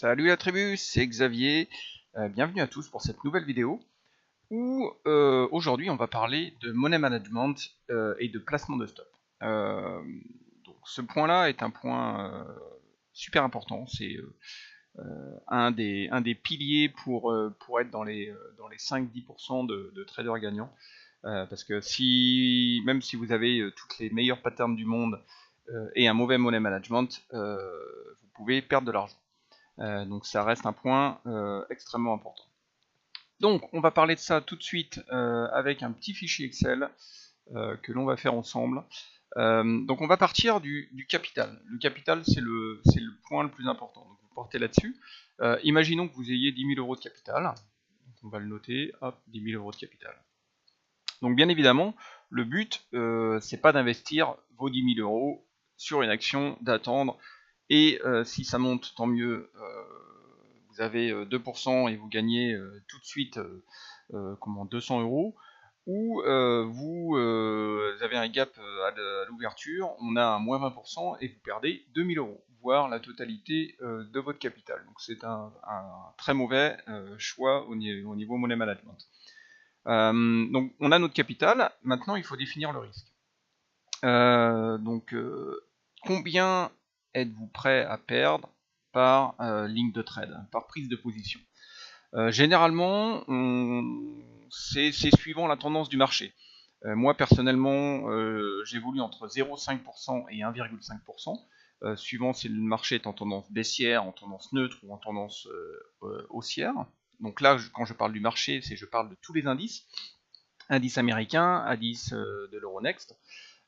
Salut la tribu, c'est Xavier. Bienvenue à tous pour cette nouvelle vidéo où aujourd'hui on va parler de money management et de placement de stop. Donc ce point-là est un point super important, c'est un des piliers pour être dans les 5-10% de traders gagnants. Parce que même si vous avez toutes les meilleures patterns du monde et un mauvais money management, vous pouvez perdre de l'argent. Donc ça reste un point extrêmement important. Donc on va parler de ça tout de suite avec un petit fichier Excel que l'on va faire ensemble. Donc on va partir du capital. Le capital c'est le point le plus important. Donc vous partez là-dessus. Imaginons que vous ayez 10 000 euros de capital. Donc on va le noter, hop, 10 000 euros de capital. Donc bien évidemment, le but c'est pas d'investir vos 10 000 euros sur une action, d'attendre, et si ça monte, tant mieux, vous avez 2% et vous gagnez tout de suite 200 euros, ou vous avez un gap à l'ouverture, on a un moins 20% et vous perdez 2000 euros, voire la totalité de votre capital. Donc c'est un très mauvais choix au niveau money management. Donc on a notre capital, maintenant il faut définir le risque. Combien êtes-vous prêt à perdre par ligne de trade, par prise de position? Généralement, c'est suivant la tendance du marché. Moi personnellement, j'évolue entre 0,5% et 1,5%, suivant si le marché est en tendance baissière, en tendance neutre ou en tendance haussière. Donc là, quand je parle du marché, je parle de tous les indices. Indice américain, indice de l'Euronext,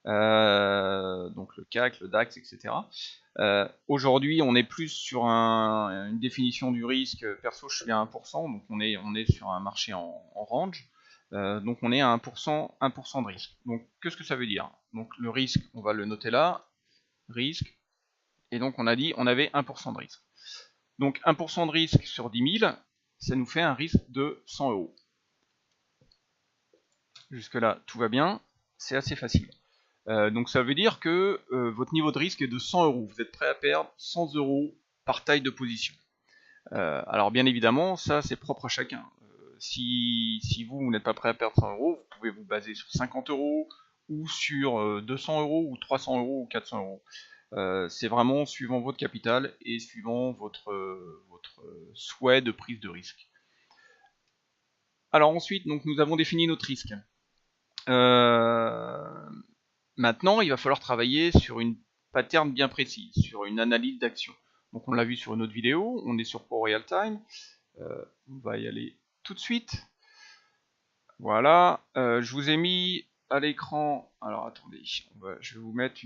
donc le CAC, le DAX, etc. Aujourd'hui, on est plus sur une définition du risque. Perso, je suis à 1%, donc on est sur un marché en range. Donc on est à 1% de risque. Donc qu'est-ce que ça veut dire? Donc le risque, on va le noter là, risque, et donc on a dit on avait 1% de risque. Donc 1% de risque sur 10 000, ça nous fait un risque de 100 euros. Jusque là, tout va bien, c'est assez facile. Donc ça veut dire que votre niveau de risque est de 100 euros. Vous êtes prêt à perdre 100 euros par taille de position. Alors bien évidemment, ça c'est propre à chacun. Si vous n'êtes pas prêt à perdre 100 euros, vous pouvez vous baser sur 50 euros, ou sur 200 euros, ou 300 euros, ou 400 euros. C'est vraiment suivant votre capital et suivant votre souhait de prise de risque. Alors ensuite, donc, nous avons défini notre risque. Maintenant, il va falloir travailler sur une pattern bien précise, sur une analyse d'action. Donc on l'a vu sur une autre vidéo, on est sur Pro Real Time. On va y aller tout de suite. Voilà, je vous ai mis à l'écran, alors attendez, je vais vous mettre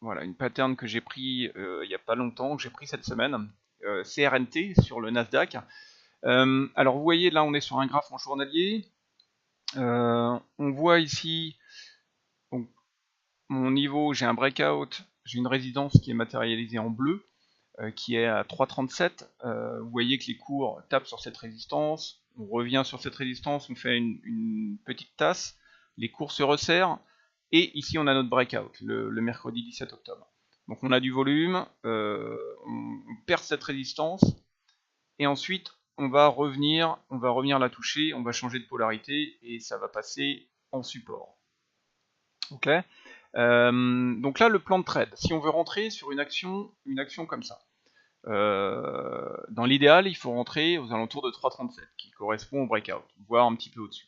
voilà, une pattern que j'ai pris il n'y a pas longtemps, que j'ai pris cette semaine, CRNT sur le Nasdaq. Alors vous voyez, là on est sur un graphe en journalier. On voit ici donc, mon niveau, j'ai un breakout, j'ai une résistance qui est matérialisée en bleu, qui est à 3,37. Vous voyez que les cours tapent sur cette résistance, on revient sur cette résistance, on fait une petite tasse, les cours se resserrent, et ici on a notre breakout, le mercredi 17 octobre. Donc on a du volume, on perd cette résistance, et ensuite on va revenir la toucher, on va changer de polarité, et ça va passer en support. Ok. Donc là, le plan de trade, si on veut rentrer sur une action comme ça, dans l'idéal, il faut rentrer aux alentours de 3,37, qui correspond au breakout, voire un petit peu au-dessus.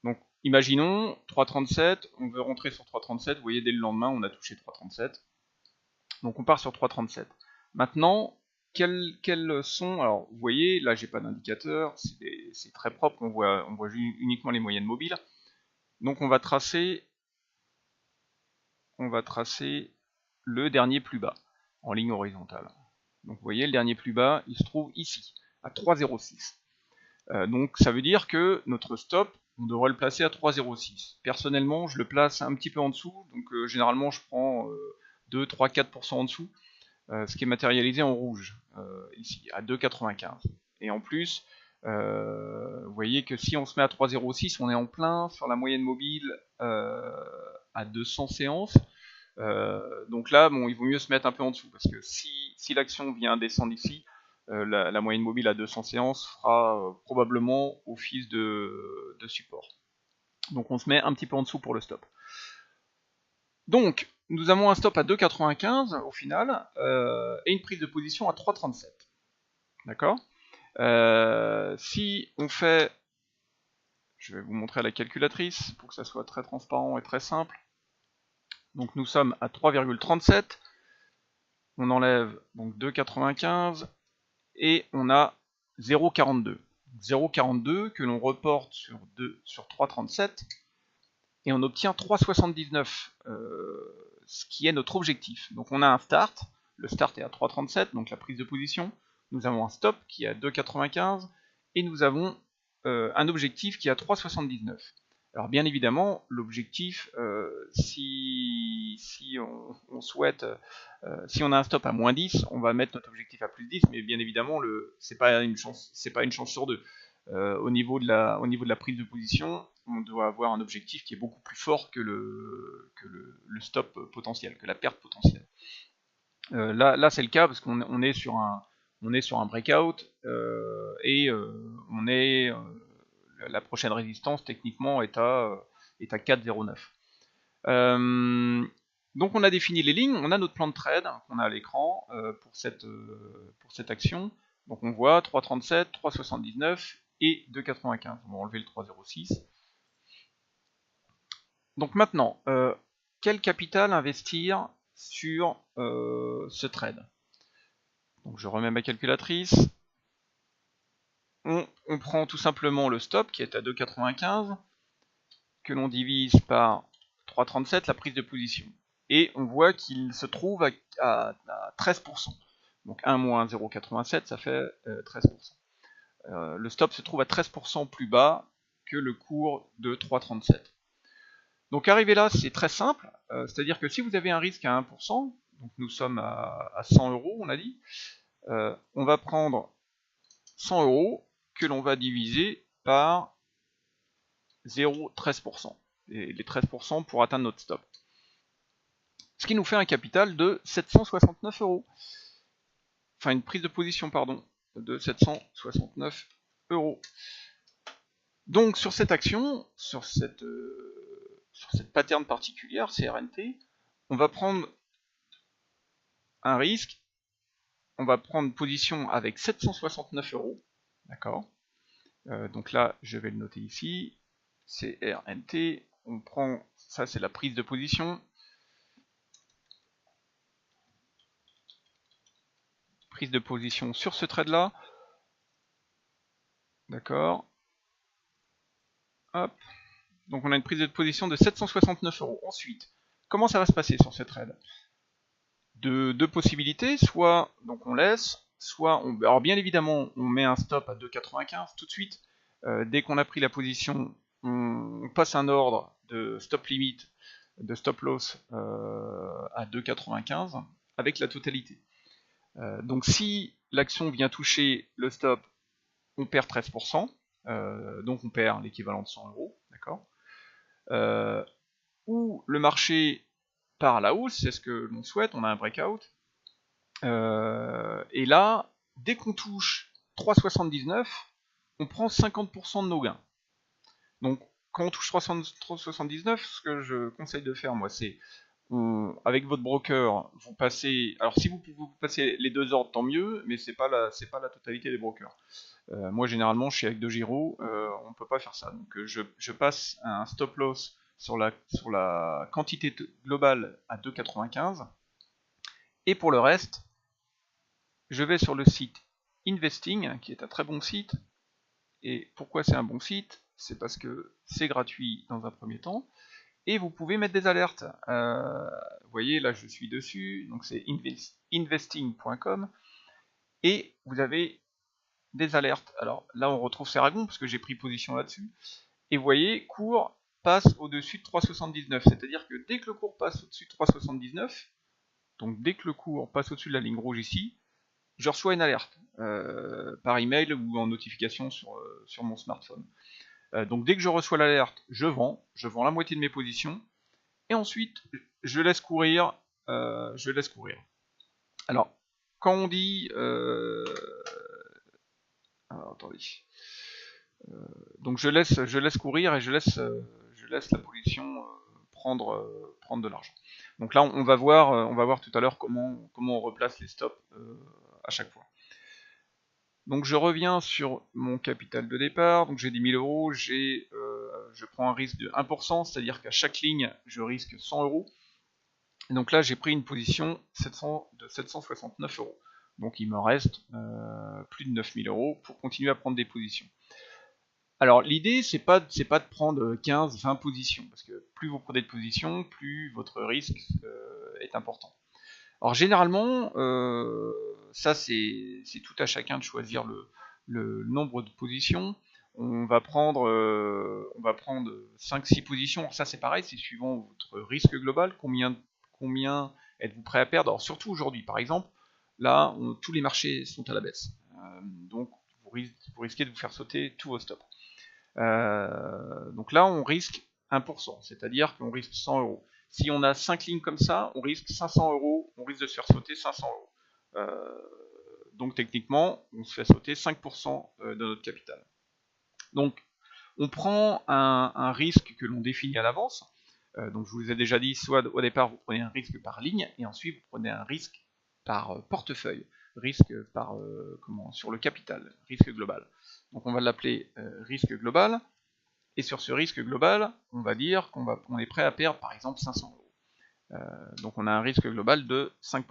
Donc, imaginons 3,37, on veut rentrer sur 3,37, vous voyez, dès le lendemain, on a touché 3,37. Donc, on part sur 3,37. Maintenant, quels sont... Alors, vous voyez, là, j'ai pas d'indicateur, c'est très propre, on voit uniquement les moyennes mobiles. Donc, on va tracer le dernier plus bas, en ligne horizontale. Donc vous voyez, le dernier plus bas, il se trouve ici, à 3,06. Donc ça veut dire que notre stop, on devrait le placer à 3,06. Personnellement, je le place un petit peu en dessous, donc généralement je prends 2, 3, 4% en dessous, ce qui est matérialisé en rouge, ici, à 2,95. Et en plus, vous voyez que si on se met à 3,06, on est en plein sur la moyenne mobile à 200 séances. Donc là, bon, il vaut mieux se mettre un peu en dessous, parce que si l'action vient descendre ici, la moyenne mobile à 200 séances fera probablement office de support. Donc on se met un petit peu en dessous pour le stop. Donc, nous avons un stop à 2,95 au final, et une prise de position à 3,37. D'accord? Si on fait... Je vais vous montrer à la calculatrice, pour que ça soit très transparent et très simple. Donc nous sommes à 3,37. On enlève donc 2,95 et on a 0,42. 0,42 que l'on reporte sur 3,37 et on obtient 3,79, ce qui est notre objectif. Donc on a un start, le start est à 3,37, donc la prise de position. Nous avons un stop qui est à 2,95 et nous avons un objectif qui est à 3,79. Alors bien évidemment, l'objectif, si on souhaite, si on a un stop à moins 10, on va mettre notre objectif à plus 10, mais bien évidemment, c'est pas une chance sur deux. Au niveau de la prise de position, on doit avoir un objectif qui est beaucoup plus fort que le stop potentiel, que la perte potentielle. Là c'est le cas parce qu'on est sur un breakout et la prochaine résistance techniquement est à 4,09. Donc on a défini les lignes, on a notre plan de trade qu'on a à l'écran pour cette action. Donc on voit 3,37, 3,79 et 2,95. On va enlever le 3,06. Donc maintenant, quel capital investir sur ce trade? Donc je remets ma calculatrice. On prend tout simplement le stop qui est à 2,95 que l'on divise par 3,37 la prise de position. Et on voit qu'il se trouve à 13%. Donc 1 moins 0,87 ça fait 13%. Le stop se trouve à 13% plus bas que le cours de 3,37. Donc arrivé là, c'est très simple, c'est-à-dire que si vous avez un risque à 1%, donc nous sommes à 100 euros, on a dit, on va prendre 100 euros que l'on va diviser par 0,13%. Et les 13% pour atteindre notre stop. Ce qui nous fait un capital de 769 euros. Enfin, une prise de position, pardon, de 769 euros. Donc sur cette action, sur cette pattern particulière, CRNT, on va prendre un risque, on va prendre position avec 769 euros, d'accord. Donc là, je vais le noter ici, CRNT, on prend, ça c'est la prise de position, prise de position sur ce trade là, d'accord. Hop. Donc on a une prise de position de 769 euros. Ensuite, comment ça va se passer sur ce trade? Deux possibilités, soit donc on laisse, soit on... Alors bien évidemment, on met un stop à 2,95 tout de suite. Dès qu'on a pris la position, on passe un ordre de stop limit, de stop loss à 2,95 avec la totalité. Donc si l'action vient toucher le stop, on perd 13%, donc on perd l'équivalent de 100 euros, d'accord. Ou le marché part à la hausse, c'est ce que l'on souhaite, on a un breakout, et là, dès qu'on touche 3,79, on prend 50% de nos gains. Donc quand on touche 3,79, ce que je conseille de faire, moi, c'est avec votre broker, vous passez. Alors si vous passez les deux ordres, tant mieux, mais c'est pas la totalité des brokers. Moi généralement, je suis avec DeGiro, on ne peut pas faire ça. Donc je passe un stop loss sur la quantité globale à 2,95, et pour le reste, je vais sur le site Investing, qui est un très bon site. Et pourquoi c'est un bon site? C'est parce que c'est gratuit dans un premier temps, et vous pouvez mettre des alertes. Vous voyez, là je suis dessus, donc c'est investing.com, et vous avez des alertes. Alors là on retrouve Seragon, parce que j'ai pris position là-dessus, et vous voyez, cours passe au-dessus de 3,79, c'est-à-dire que dès que le cours passe au-dessus de 3,79, donc dès que le cours passe au-dessus de la ligne rouge ici, je reçois une alerte par email ou en notification sur mon smartphone. Donc dès que je reçois l'alerte, je vends la moitié de mes positions, et ensuite je laisse courir, Alors, quand on dit, alors, attendez, donc je laisse courir et je laisse la position prendre de l'argent. Donc là, on va voir tout à l'heure comment on replace les stops à chaque fois. Donc je reviens sur mon capital de départ, donc j'ai dit 1000 euros, je prends un risque de 1%, c'est-à-dire qu'à chaque ligne, je risque 100 euros. Et donc là, j'ai pris une position de 769 euros. Donc il me reste plus de 9000 euros pour continuer à prendre des positions. Alors l'idée, c'est pas de prendre 15, 20 positions, parce que plus vous prenez de positions, plus votre risque est important. Alors généralement, ça c'est tout à chacun de choisir le nombre de positions. On va prendre 5-6 positions. Alors ça c'est pareil, c'est suivant votre risque global, combien êtes-vous prêt à perdre. Alors surtout aujourd'hui par exemple, là tous les marchés sont à la baisse. Donc vous risquez de vous faire sauter tous vos stops. Donc là on risque 1%, c'est-à-dire qu'on risque 100 euros. Si on a 5 lignes comme ça, on risque 500 euros, on risque de se faire sauter 500 euros. Donc techniquement, on se fait sauter 5% de notre capital. Donc on prend un risque que l'on définit à l'avance. Donc je vous ai déjà dit, soit au départ vous prenez un risque par ligne, et ensuite vous prenez un risque par portefeuille, risque par sur le capital, risque global. Donc on va l'appeler risque global. Et sur ce risque global, on va dire qu'on est prêt à perdre par exemple 500 euros. Donc on a un risque global de 5%.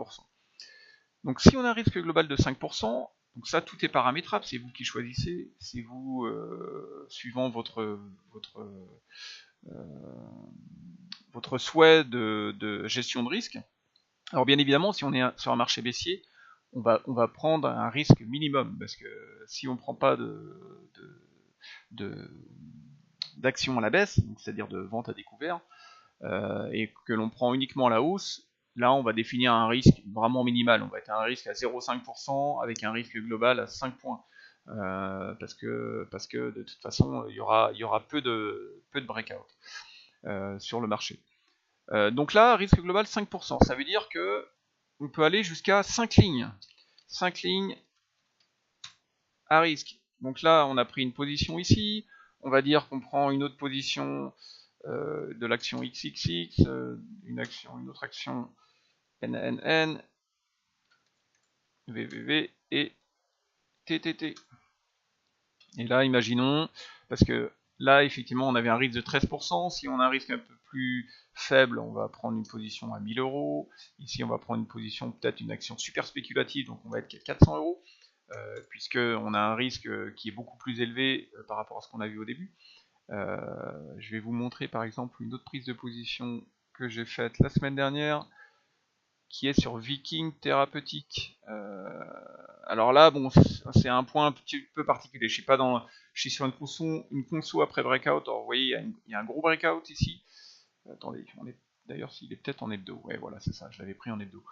Donc si on a un risque global de 5%, donc ça tout est paramétrable, c'est vous qui choisissez, c'est vous, suivant votre souhait de gestion de risque. Alors bien évidemment, si on est sur un marché baissier, on va prendre un risque minimum, parce que si on ne prend pas d'action à la baisse, c'est-à-dire de vente à découvert, et que l'on prend uniquement à la hausse, là on va définir un risque vraiment minimal. On va être à un risque à 0,5% avec un risque global à 5 points. Parce que de toute façon il y aura peu de breakout sur le marché. Donc là, risque global 5%, ça veut dire que on peut aller jusqu'à 5 lignes. 5 lignes à risque. Donc là, on a pris une position ici, on va dire qu'on prend une autre position de l'action XXX, une autre action NNN, VVV et TTT. Et là, imaginons, parce que là, effectivement, on avait un risque de 13%. Si on a un risque un peu plus faible, on va prendre une position à 1000 euros. Ici, on va prendre une position, peut-être une action super spéculative, donc on va être à 400 euros, puisqu'on a un risque qui est beaucoup plus élevé par rapport à ce qu'on a vu au début. Je vais vous montrer par exemple une autre prise de position que j'ai faite la semaine dernière, qui est sur Viking Thérapeutique. Alors là, bon, c'est un point un petit peu particulier. Je suis sur une conso après breakout. Alors vous voyez, il y a un gros breakout ici. Attendez, d'ailleurs, s'il est peut-être en hebdo. Ouais, voilà, c'est ça. Je l'avais pris en hebdo.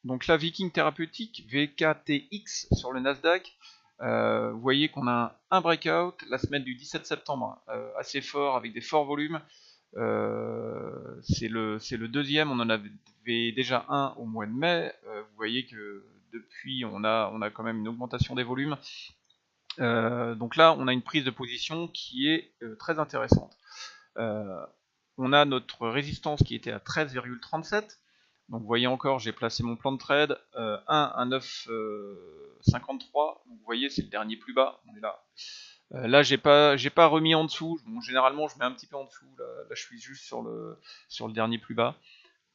Donc là, Viking Thérapeutique, VKTX sur le Nasdaq. Vous voyez qu'on a un breakout la semaine du 17 septembre, assez fort, avec des forts volumes. C'est le deuxième, on en avait déjà un au mois de mai. Vous voyez que depuis on a quand même une augmentation des volumes. Donc là on a une prise de position qui est très intéressante. On a notre résistance qui était à 13,37. Donc vous voyez encore, j'ai placé mon plan de trade 1 à 9,53. Vous voyez, c'est le dernier plus bas, on est là. Là, j'ai pas remis en dessous. Bon, généralement, je mets un petit peu en dessous. Là, je suis juste sur le dernier plus bas.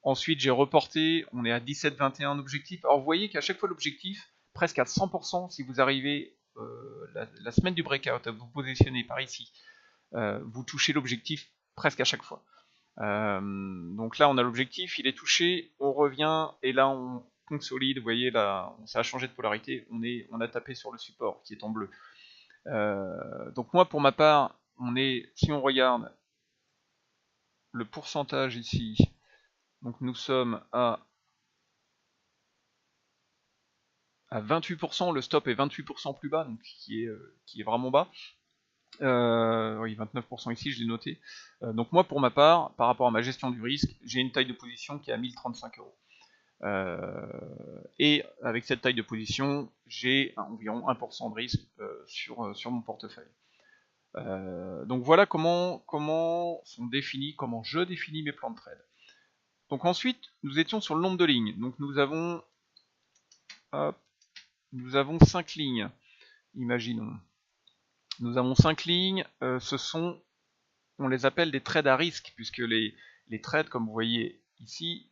Ensuite, j'ai reporté. On est à 17,21 objectif. Alors, vous voyez qu'à chaque fois, l'objectif, presque à 100%, si vous arrivez la semaine du breakout à vous positionner par ici, vous touchez l'objectif presque à chaque fois. Donc là, on a l'objectif, il est touché, on revient, et là, on consolide. Vous voyez, là, ça a changé de polarité. On a tapé sur le support qui est en bleu. Donc moi pour ma part, si on regarde le pourcentage ici, donc nous sommes à 28%, le stop est 28% plus bas, donc qui est vraiment bas. Oui, 29% ici, je l'ai noté. Donc moi, pour ma part, par rapport à ma gestion du risque, j'ai une taille de position qui est à 1035 euros. Et avec cette taille de position, j'ai environ 1% de risque sur mon portefeuille. Donc voilà comment je définis mes plans de trade. Donc ensuite, nous étions sur le nombre de lignes. Donc nous avons 5 lignes, imaginons. Nous avons 5 lignes, on les appelle des trades à risque, puisque les trades, comme vous voyez ici,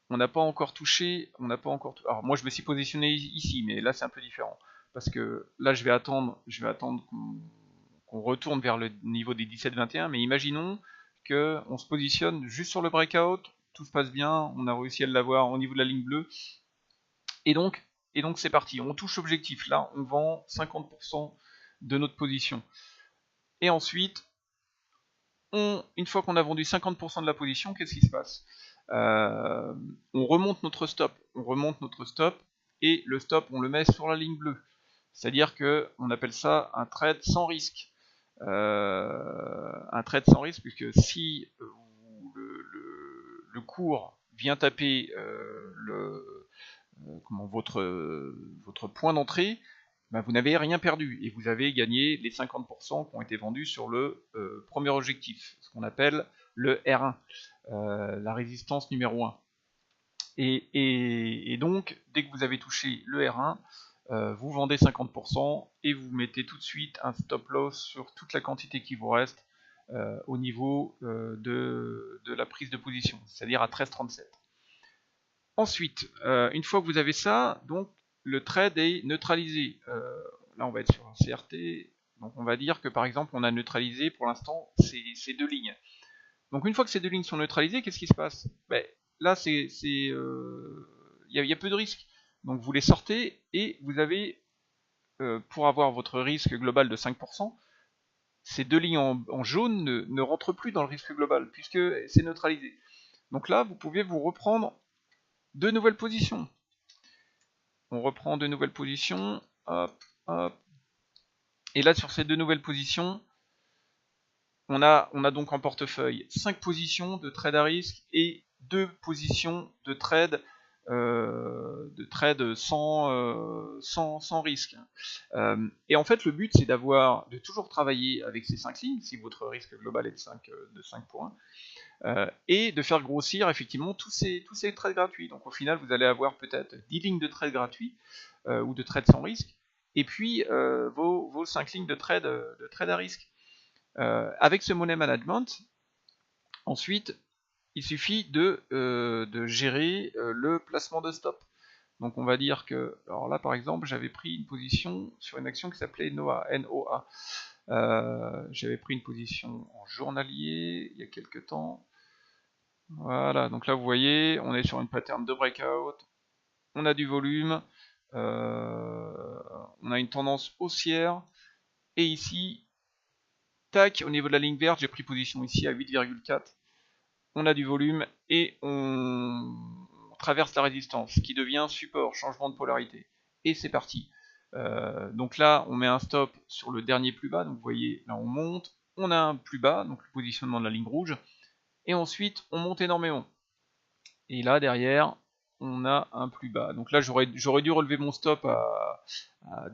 on n'a pas encore touché, alors moi je me suis positionné ici, mais là c'est un peu différent, parce que là je vais attendre qu'on retourne vers le niveau des 17-21, mais imaginons qu'on se positionne juste sur le breakout, tout se passe bien, on a réussi à l'avoir au niveau de la ligne bleue, et donc c'est parti, on touche l'objectif, là on vend 50% de notre position. Et ensuite, une fois qu'on a vendu 50% de la position, qu'est-ce qui se passe? On remonte notre stop, et le stop on le met sur la ligne bleue. C'est-à-dire que on appelle ça un trade sans risque. Un trade sans risque, puisque si le cours vient taper votre point d'entrée, ben vous n'avez rien perdu et vous avez gagné les 50% qui ont été vendus sur le premier objectif, ce qu'on appelle le R1, la résistance numéro 1. Et donc, dès que vous avez touché le R1, vous vendez 50% et vous mettez tout de suite un stop loss sur toute la quantité qui vous reste au niveau de la prise de position, c'est-à-dire à 13,37. Ensuite, une fois que vous avez ça, donc le trade est neutralisé. Là, on va être sur un CRT. Donc, on va dire que par exemple, on a neutralisé pour l'instant ces deux lignes. Donc, une fois que ces deux lignes sont neutralisées, qu'est-ce qui se passe? Ben, là, il y a peu de risque. Donc, vous les sortez et vous avez, pour avoir votre risque global de 5%, ces deux lignes en jaune ne rentrent plus dans le risque global puisque c'est neutralisé. Donc là, vous pouvez vous reprendre deux nouvelles positions. On reprend de nouvelles positions, hop, hop. Et là, sur ces deux nouvelles positions, on a donc en portefeuille 5 positions de trade à risque et 2 positions de trade sans risque. Et en fait, le but, c'est de toujours travailler avec ces 5 lignes, si votre risque global est de 5 points, et de faire grossir effectivement tous ces trades gratuits. Donc au final, vous allez avoir peut-être 10 lignes de trades gratuits ou de trades sans risque, et puis vos 5 lignes de trade à risque. Avec ce money management, ensuite, il suffit de gérer le placement de stop. Donc on va dire que, alors là par exemple, j'avais pris une position sur une action qui s'appelait NOA, N-O-A. J'avais pris une position en journalier il y a quelques temps. Voilà, donc là vous voyez, on est sur une pattern de breakout, on a du volume, on a une tendance haussière, et ici, tac, au niveau de la ligne verte, j'ai pris position ici à 8,4, on a du volume, et on traverse la résistance, qui devient support, changement de polarité, et c'est parti. Donc là, on met un stop sur le dernier plus bas, donc vous voyez, là on monte, on a un plus bas, donc le positionnement de la ligne rouge, et ensuite on monte énormément. Et là derrière, on a un plus bas. Donc là j'aurais dû relever mon stop à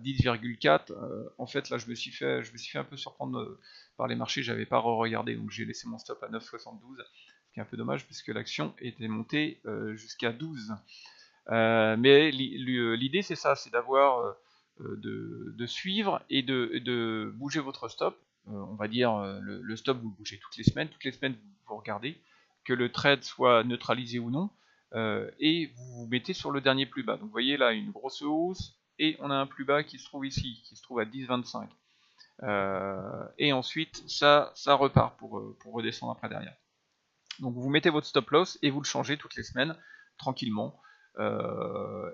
10,4. En fait là je me suis fait un peu surprendre par les marchés, j'avais pas regardé, donc j'ai laissé mon stop à 9,72, ce qui est un peu dommage puisque l'action était montée jusqu'à 12. Mais l'idée c'est ça, c'est d'avoir de suivre et de bouger votre stop. On va dire le stop vous le bougez toutes les semaines vous regardez que le trade soit neutralisé ou non, et vous vous mettez sur le dernier plus bas. Donc vous voyez là une grosse hausse et on a un plus bas qui se trouve ici, qui se trouve à 10,25. Et ensuite ça repart pour redescendre après derrière. Donc vous mettez votre stop loss et vous le changez toutes les semaines tranquillement.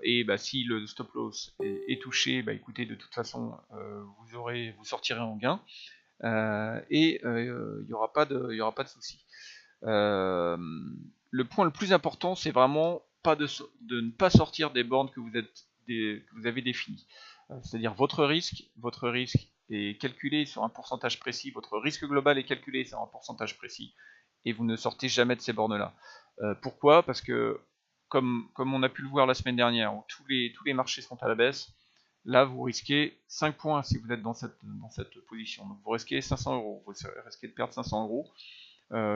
Et bah, si le stop loss est touché, bah, écoutez, de toute façon, vous sortirez en gain et il n'y aura pas de souci. Le point le plus important, c'est vraiment de ne pas sortir des bornes que vous avez définies. C'est-à-dire votre risque est calculé sur un pourcentage précis, votre risque global est calculé sur un pourcentage précis, et vous ne sortez jamais de ces bornes-là. Pourquoi? Parce que, comme on a pu le voir la semaine dernière, où tous les marchés sont à la baisse, là vous risquez 5 points si vous êtes dans cette position. Donc vous risquez 500 euros, vous risquez de perdre 500 euros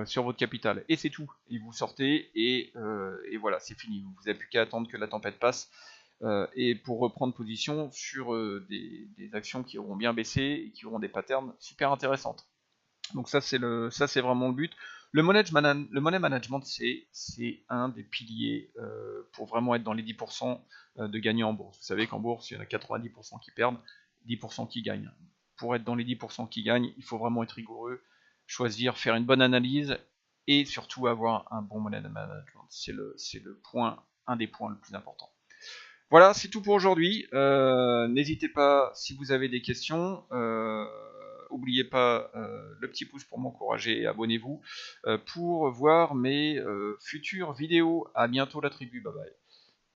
sur votre capital. Et c'est tout. Et vous sortez, et voilà, c'est fini. Vous n'avez plus qu'à attendre que la tempête passe. Et pour reprendre position sur des actions qui auront bien baissé et qui auront des patterns super intéressantes. Donc ça c'est vraiment le but. Le money management, c'est un des piliers pour vraiment être dans les 10% de gagnants en bourse. Vous savez qu'en bourse, il y en a 90% qui perdent, 10% qui gagnent. Pour être dans les 10% qui gagnent, il faut vraiment être rigoureux, choisir, faire une bonne analyse et surtout avoir un bon money management. C'est un des points le plus important. Voilà, c'est tout pour aujourd'hui. N'hésitez pas, si vous avez des questions, n'oubliez pas le petit pouce pour m'encourager et abonnez-vous pour voir mes futures vidéos. À bientôt la tribu, bye bye.